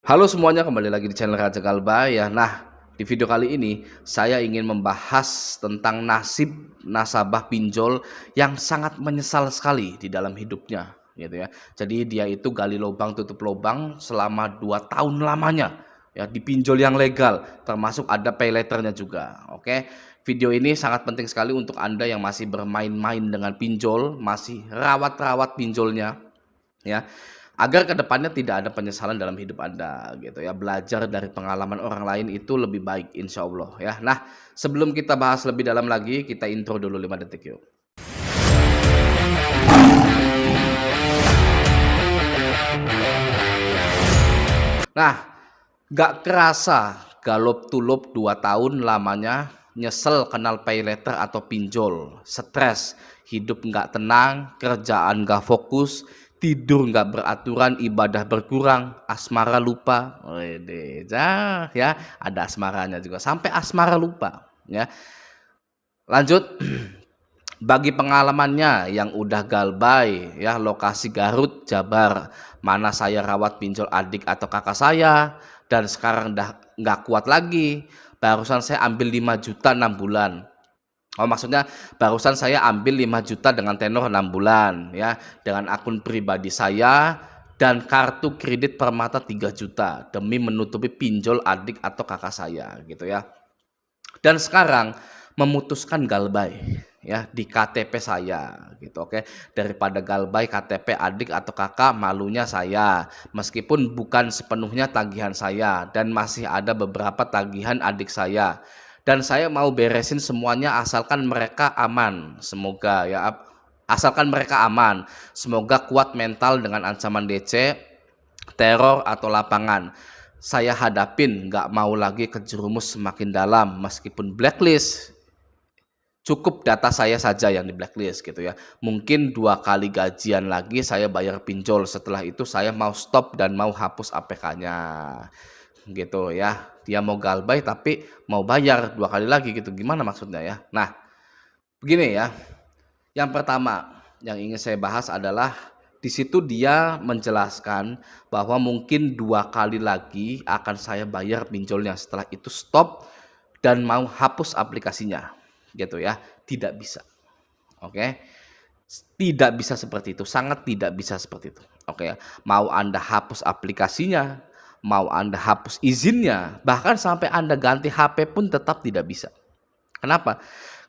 Halo semuanya, kembali lagi di channel Raja Galba ya. Nah, di video kali ini saya ingin membahas tentang nasib nasabah pinjol yang sangat menyesal sekali di dalam hidupnya, gitu ya. Jadi dia itu gali lubang tutup lubang selama 2 tahun lamanya ya di pinjol yang legal, termasuk ada pay letternya juga. Oke. Video ini sangat penting sekali untuk Anda yang masih bermain-main dengan pinjol, masih rawat-rawat pinjolnya ya, agar kedepannya tidak ada penyesalan dalam hidup Anda gitu ya. Belajar dari pengalaman orang lain itu lebih baik insya Allah ya. Nah, sebelum kita bahas lebih dalam lagi, kita intro dulu 5 detik yuk. Nah, gak kerasa galop tulup 2 tahun lamanya, nyesel kenal pay letter atau pinjol, stres, hidup nggak tenang, kerjaan nggak fokus, tidur nggak beraturan, ibadah berkurang, asmara lupa. Wede, ya, ada asmaranya juga, sampai asmara lupa ya. Lanjut. Bagi pengalamannya yang udah galbay ya, lokasi Garut, Jabar, mana saya rawat pinjol adik atau kakak saya dan sekarang udah nggak kuat lagi. Barusan saya ambil 5 juta 6 bulan. Oh, maksudnya barusan saya ambil 5 juta dengan tenor 6 bulan ya, dengan akun pribadi saya dan kartu kredit Permata 3 juta demi menutupi pinjol adik atau kakak saya gitu ya. Dan sekarang memutuskan galbay ya di KTP saya gitu, oke. Daripada galbay KTP adik atau kakak, malunya saya, meskipun bukan sepenuhnya tagihan saya dan masih ada beberapa tagihan adik saya, dan saya mau beresin semuanya asalkan mereka aman, semoga ya, asalkan mereka aman, semoga kuat mental dengan ancaman DC, teror atau lapangan. Saya hadapin, nggak mau lagi kejerumus semakin dalam. Meskipun blacklist, cukup data saya saja yang di blacklist gitu ya. Mungkin 2 kali gajian lagi saya bayar pinjol, setelah itu saya mau stop dan mau hapus APK-nya gitu ya. Dia mau galbay tapi mau bayar 2 kali lagi gitu, gimana maksudnya ya. Nah, begini ya, yang pertama yang ingin saya bahas adalah di situ dia menjelaskan bahwa mungkin 2 kali lagi akan saya bayar pinjolnya, setelah itu stop dan mau hapus aplikasinya gitu ya. Tidak bisa. Oke. Tidak bisa seperti itu, sangat tidak bisa seperti itu. Oke ya. Mau Anda hapus aplikasinya, mau Anda hapus izinnya, bahkan sampai Anda ganti HP pun tetap tidak bisa. Kenapa?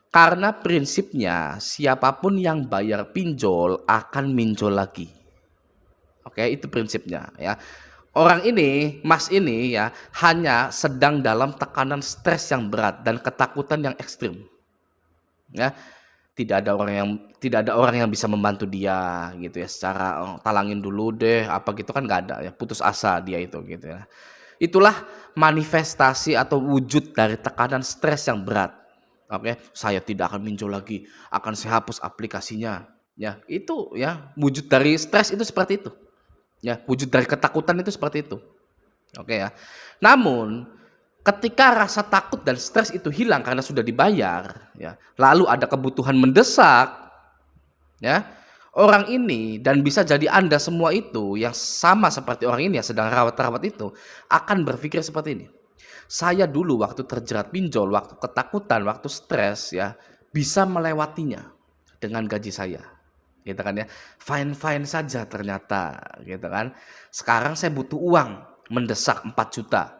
Karena prinsipnya siapapun yang bayar pinjol akan minjol lagi. Oke, itu prinsipnya ya. Orang ini, Mas ini ya, hanya sedang dalam tekanan stres yang berat dan ketakutan yang ekstrim. Ya, tidak ada orang yang bisa membantu dia gitu ya, secara talangin dulu deh apa gitu kan nggak ada ya, putus asa dia itu gitu ya. Itulah manifestasi atau wujud dari tekanan stres yang berat. Oke, saya tidak akan minjol lagi, akan saya hapus aplikasinya. Ya, itu ya wujud dari stres itu seperti itu. Ya, wujud dari ketakutan itu seperti itu. Oke ya. Namun ketika rasa takut dan stres itu hilang karena sudah dibayar, ya, lalu ada kebutuhan mendesak, ya, orang ini dan bisa jadi Anda semua itu yang sama seperti orang ini yang sedang rawat-rawat itu akan berpikir seperti ini. Saya dulu waktu terjerat pinjol, waktu ketakutan, waktu stres ya, bisa melewatinya dengan gaji saya. Gitu kan ya. Fine-fine saja ternyata, gitu kan. Sekarang saya butuh uang mendesak 4 juta.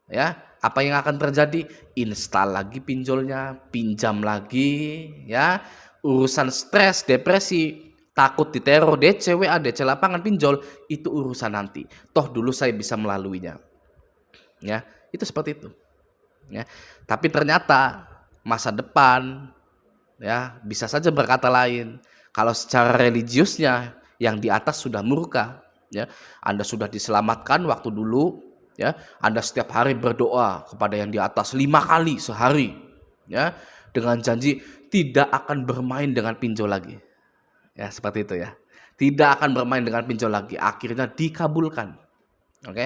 Ya, apa yang akan terjadi? Install lagi pinjolnya, pinjam lagi ya. Urusan stres, depresi, takut diteror, DC, WA, DC lapangan, pinjol, itu urusan nanti. Toh dulu saya bisa melaluinya. Ya, itu seperti itu. Ya. Tapi ternyata masa depan ya bisa saja berkata lain. Kalau secara religiusnya yang di atas sudah murka, ya, Anda sudah diselamatkan waktu dulu, ya, Anda setiap hari berdoa kepada yang di atas 5 kali sehari, ya, dengan janji tidak akan bermain dengan pinjol lagi, ya seperti itu ya, tidak akan bermain dengan pinjol lagi, akhirnya dikabulkan, oke.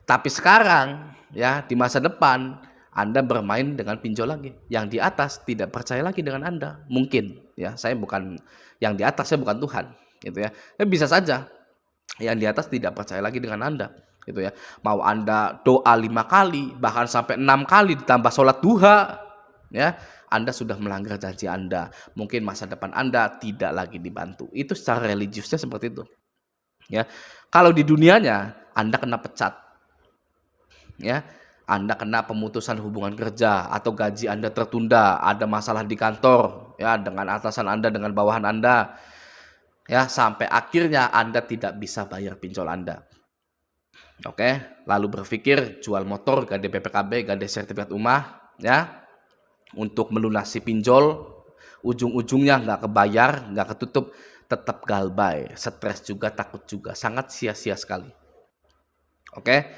Tapi sekarang, ya, di masa depan Anda bermain dengan pinjol lagi. Yang di atas tidak percaya lagi dengan Anda. Mungkin, ya, saya bukan yang di atas, saya bukan Tuhan, gitu ya. Bisa saja Yang di atas tidak percaya lagi dengan Anda, gitu ya. Mau Anda doa 5 kali, bahkan sampai 6 kali ditambah sholat duha, ya, Anda sudah melanggar janji Anda. Mungkin masa depan Anda tidak lagi dibantu. Itu secara religiusnya seperti itu, ya. Kalau di dunianya Anda kena pecat, ya. Anda kena pemutusan hubungan kerja atau gaji Anda tertunda, ada masalah di kantor, ya, dengan atasan Anda, dengan bawahan Anda, ya, sampai akhirnya Anda tidak bisa bayar pinjol Anda. Oke, lalu berpikir jual motor, gade BPKB, gade sertifikat rumah, ya, untuk melunasi pinjol, ujung-ujungnya nggak kebayar, nggak ketutup, tetap galbay, stres juga, takut juga, sangat sia-sia sekali. Oke,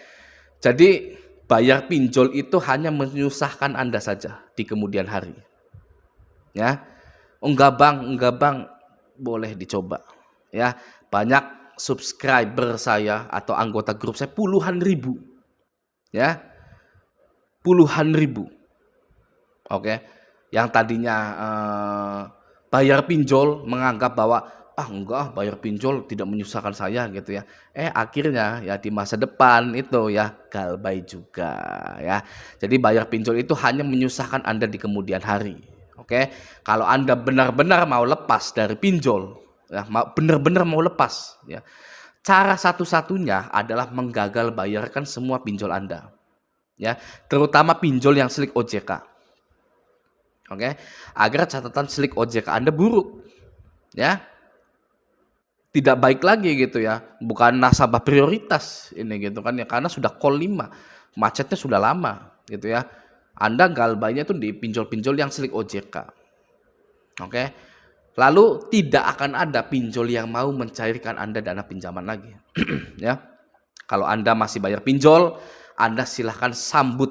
jadi bayar pinjol itu hanya menyusahkan Anda saja di kemudian hari. Ya, enggak bang, boleh dicoba. Ya, banyak subscriber saya atau anggota grup saya puluhan ribu. Ya, puluhan ribu. Oke, yang tadinya bayar pinjol menganggap bahwa enggak, bayar pinjol tidak menyusahkan saya gitu ya. Akhirnya ya di masa depan itu ya galbay juga ya. Jadi bayar pinjol itu hanya menyusahkan Anda di kemudian hari. Oke, kalau Anda benar-benar mau lepas dari pinjol, ya, benar-benar mau lepas, ya, cara satu-satunya adalah menggagal bayarkan semua pinjol Anda, ya, terutama pinjol yang slik OJK. Oke, agar catatan slik OJK Anda buruk, ya, tidak baik lagi gitu ya, bukan nasabah prioritas ini gitu kan ya, karena sudah call 5, macetnya sudah lama gitu ya. Anda galbainya tuh di pinjol-pinjol yang slik OJK. Oke. Lalu tidak akan ada pinjol yang mau mencairkan Anda dana pinjaman lagi. Ya. Kalau Anda masih bayar pinjol, Anda silahkan sambut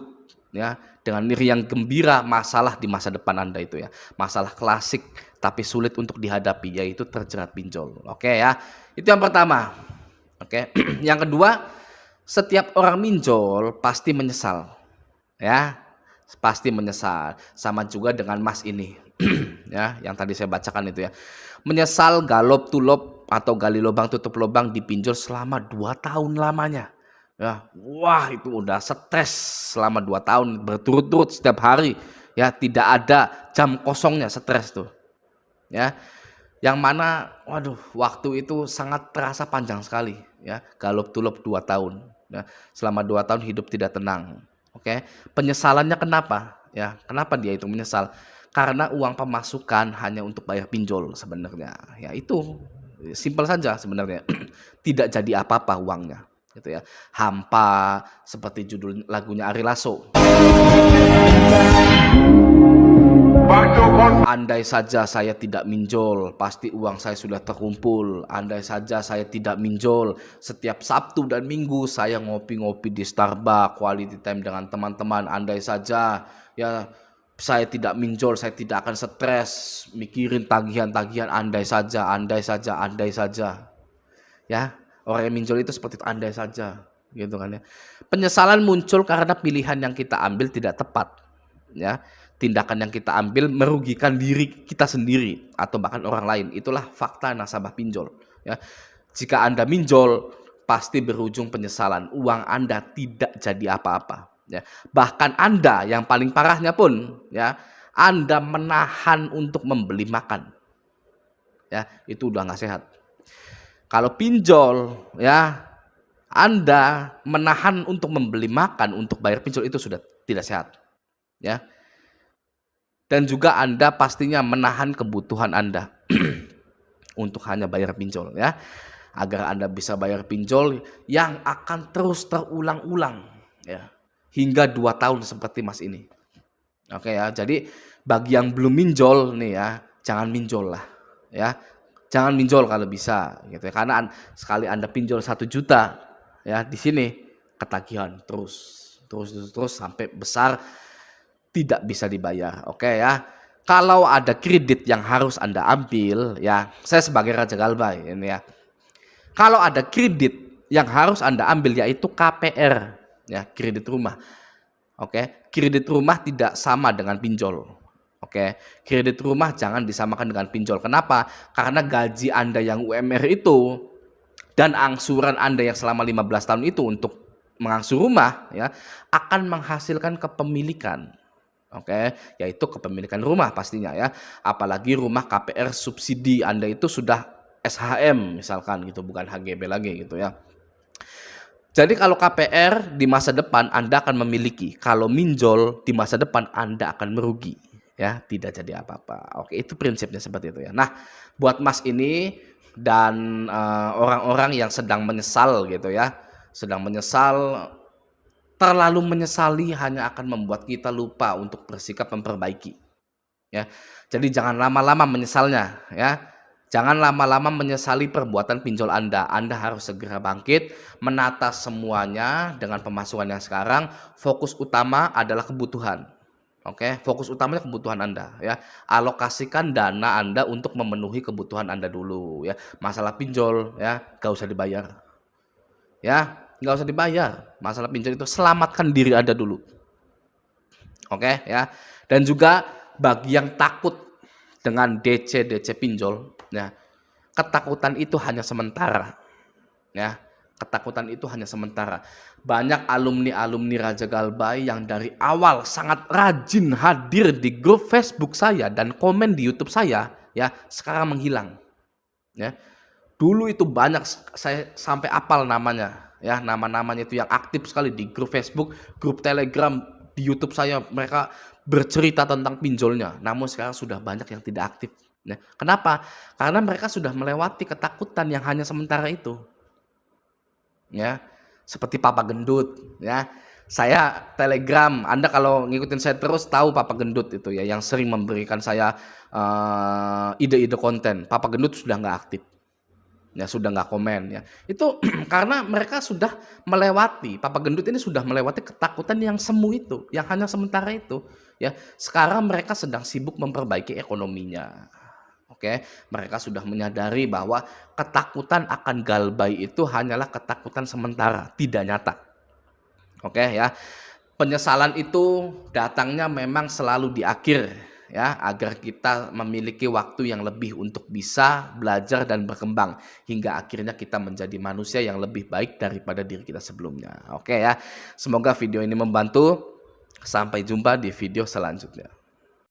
ya dengan meriang gembira masalah di masa depan Anda itu ya. Masalah klasik tapi sulit untuk dihadapi, yaitu terjerat pinjol. Oke ya. Itu yang pertama. Oke. Yang kedua, setiap orang minjol pasti menyesal. Ya. Pasti menyesal. Sama juga dengan Mas ini. Ya, yang tadi saya bacakan itu ya. Menyesal galop tulop atau gali lubang tutup lubang dipinjol selama 2 tahun lamanya. Ya, wah itu udah stres selama 2 tahun berturut-turut setiap hari. Ya, tidak ada jam kosongnya stres tuh. Ya. Yang mana waduh, waktu itu sangat terasa panjang sekali ya. Galop tulop 2 tahun. Ya, selama 2 tahun hidup tidak tenang. Oke. Penyesalannya kenapa? Ya, kenapa dia itu menyesal? Karena uang pemasukan hanya untuk bayar pinjol sebenarnya. Ya itu simpel saja sebenarnya. Tidak jadi apa-apa uangnya gitu ya. Hampa seperti judul lagunya Ari Lasso. Andai saja saya tidak minjol, pasti uang saya sudah terkumpul. Andai saja saya tidak minjol, setiap Sabtu dan Minggu saya ngopi-ngopi di Starbucks, quality time dengan teman-teman. Andai saja ya saya tidak minjol, saya tidak akan stres mikirin tagihan-tagihan. Andai saja, andai saja, andai saja. Ya, orang yang minjol itu seperti itu, andai saja, gitu kan ya. Penyesalan muncul karena pilihan yang kita ambil tidak tepat. Ya, tindakan yang kita ambil merugikan diri kita sendiri atau bahkan orang lain. Itulah fakta nasabah pinjol. Ya, jika Anda minjol, pasti berujung penyesalan. Uang Anda tidak jadi apa-apa. Ya, bahkan Anda yang paling parahnya pun, ya, Anda menahan untuk membeli makan. Ya, itu udah nggak sehat. Kalau pinjol, ya, Anda menahan untuk membeli makan untuk bayar pinjol itu sudah tidak sehat. Ya. Dan juga Anda pastinya menahan kebutuhan Anda untuk hanya bayar pinjol ya. Agar Anda bisa bayar pinjol yang akan terus terulang-ulang ya. Hingga 2 tahun seperti Mas ini. Oke ya. Jadi bagi yang belum minjol nih ya, jangan minjol lah ya. Jangan minjol kalau bisa gitu ya. Karena sekali Anda pinjol 1 juta ya, di sini ketagihan terus sampai besar tidak bisa dibayar. Oke ya. Kalau ada kredit yang harus Anda ambil ya, saya sebagai Raja Galbay ini ya. Kalau ada kredit yang harus Anda ambil yaitu KPR ya, kredit rumah. Oke, kredit rumah tidak sama dengan pinjol. Oke, kredit rumah jangan disamakan dengan pinjol. Kenapa? Karena gaji Anda yang UMR itu dan angsuran Anda yang selama 15 tahun itu untuk mengangsur rumah ya akan menghasilkan kepemilikan. Oke, yaitu kepemilikan rumah pastinya ya. Apalagi rumah KPR subsidi Anda itu sudah SHM misalkan gitu, bukan HGB lagi gitu ya. Jadi kalau KPR di masa depan Anda akan memiliki, kalau minjol di masa depan Anda akan merugi, ya tidak jadi apa-apa. Oke, itu prinsipnya seperti itu ya. Nah, buat Mas ini dan orang-orang yang sedang menyesal gitu ya, sedang menyesal, terlalu menyesali hanya akan membuat kita lupa untuk bersikap memperbaiki. Ya, jadi jangan lama-lama menyesalnya ya. Jangan lama-lama menyesali perbuatan pinjol Anda. Anda harus segera bangkit, menata semuanya dengan pemasukan yang sekarang. Fokus utama adalah kebutuhan. Oke, fokus utamanya kebutuhan Anda ya. Alokasikan dana Anda untuk memenuhi kebutuhan Anda dulu ya. Masalah pinjol ya, gak usah dibayar. Ya, gak usah dibayar. Masalah pinjol itu selamatkan diri Anda dulu. Oke ya. Dan juga bagi yang takut dengan DC pinjol ya, ketakutan itu hanya sementara ya, ketakutan itu hanya sementara. Banyak alumni Raja Galbay yang dari awal sangat rajin hadir di grup Facebook saya dan komen di YouTube saya ya, sekarang menghilang ya. Dulu itu banyak, saya sampai apal namanya ya, nama-namanya itu yang aktif sekali di grup Facebook, grup Telegram, di YouTube saya, mereka bercerita tentang pinjolnya. Namun sekarang sudah banyak yang tidak aktif. Nah, kenapa? Karena mereka sudah melewati ketakutan yang hanya sementara itu. Ya, seperti Papa Gendut. Ya, saya Telegram. Anda kalau ngikutin saya terus tahu Papa Gendut itu ya, yang sering memberikan saya ide-ide konten. Papa Gendut sudah nggak aktif. Ya sudah nggak komen ya. Itu karena mereka sudah melewati, Papa Gendut ini sudah melewati ketakutan yang semu itu, yang hanya sementara itu ya. Sekarang mereka sedang sibuk memperbaiki ekonominya. Oke, mereka sudah menyadari bahwa ketakutan akan Galbay itu hanyalah ketakutan sementara, tidak nyata. Oke ya. Penyesalan itu datangnya memang selalu di akhir ya, agar kita memiliki waktu yang lebih untuk bisa belajar dan berkembang hingga akhirnya kita menjadi manusia yang lebih baik daripada diri kita sebelumnya. Oke ya. Semoga video ini membantu. Sampai jumpa di video selanjutnya.